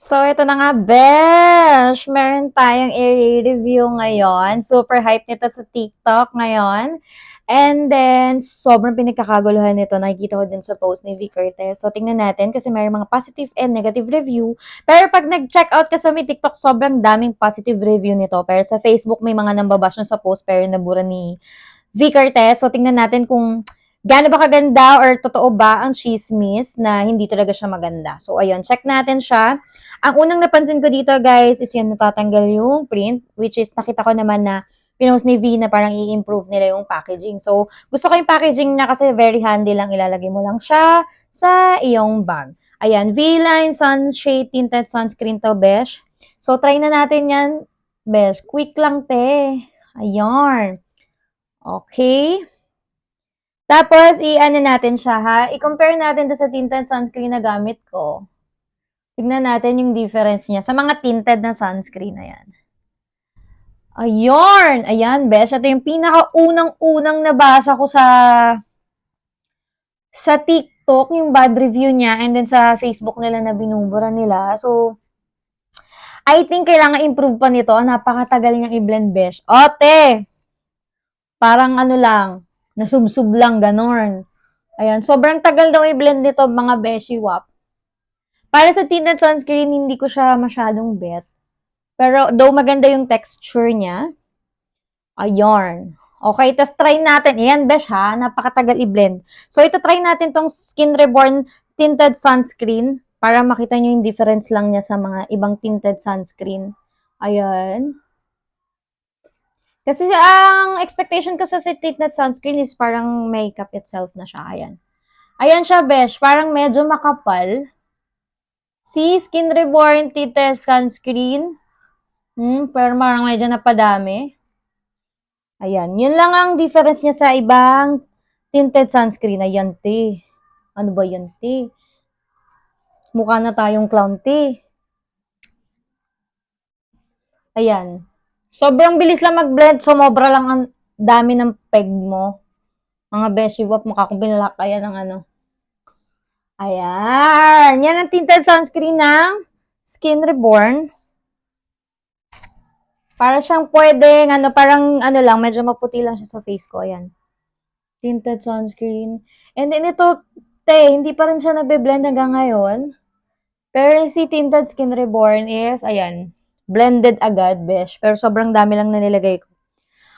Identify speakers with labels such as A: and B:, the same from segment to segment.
A: So, ito na nga, besh! Meron tayong i-review ngayon. Super hype nito sa TikTok ngayon. And then, sobrang pinagkakaguluhan nito. Nakikita ko din sa post ni Vic Cortez. So, tingnan natin kasi may mga positive and negative review. Pero pag nag-check out ka sa may TikTok, sobrang daming positive review nito. Pero sa Facebook, may mga nambabash na sa post pero nabura ni Vic Cortez. So, tingnan natin kung gaano ba kaganda or totoo ba ang chismis na hindi talaga siya maganda. So, ayun, check natin siya. Ang unang napansin ko dito, guys, is yan natatanggal yung print, which is nakita ko naman na pinost ni V na parang i-improve nila yung packaging. So, gusto ko yung packaging na kasi very handy lang. Ilalagay mo lang siya sa iyong bag. Ayan, V-Line Sunshade Tinted Sunscreen to, besh. So, try na natin yan, besh. Quick lang, te. Ayan. Okay. Tapos, i-ano natin siya, ha? I-compare natin to sa tinted sunscreen na gamit ko. Tignan natin yung difference niya sa mga tinted na sunscreen na yan. Ayun! Ayan, besh. Ito yung pinaka-unang-unang nabasa ko sa TikTok, yung bad review niya, and then sa Facebook nila na binubura nila. So, I think kailangan improve pa nito. Napakatagal niyang i-blend, besh. Ote! Parang ano lang, nasubsub lang, ganon. Ayan, sobrang tagal daw i-blend nito, mga beshi wap. Para sa tinted sunscreen, hindi ko siya masyadong bet. Pero, though maganda yung texture niya. Ayun. Okay, tas try natin. Ayan, besh ha, napakatagal i-blend. So, ito try natin tong Skin Reborn tinted sunscreen para makita nyo yung difference lang niya sa mga ibang tinted sunscreen. Ayan. Kasi ang expectation ko sa tinted sunscreen is parang makeup itself na siya. Ayan. Ayan siya, besh. Parang medyo makapal. Si Skin Reborn tinted sunscreen. Pero parang medyo napadami. Ayan. Yun lang ang difference niya sa ibang tinted sunscreen. Ayan, te. Ano ba yan, te? Mukha na tayong clown, te. Ayan. Sobrang bilis lang mag-blend. Sumobra lang ang dami ng peg mo. Mga beshi wap, mukha kong binalak kaya ng ano. Ayan. Yan ang tinted sunscreen ng Skin Reborn. Para siyang pwedeng, parang lang, medyo maputi lang siya sa face ko. Ayan. Tinted sunscreen. And then ito, hindi pa rin siya nagbe-blend hanggang ngayon. Pero si Tinted Skin Reborn is, ayan, blended agad, besh. Pero sobrang dami lang na nilagay ko.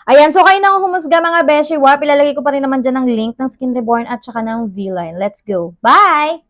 A: Ayan, so kayo na humusga mga beshi wap. Ilalagay ko pa rin naman dyan ng link ng Skin Reborn at saka ng V-Line. Let's go. Bye!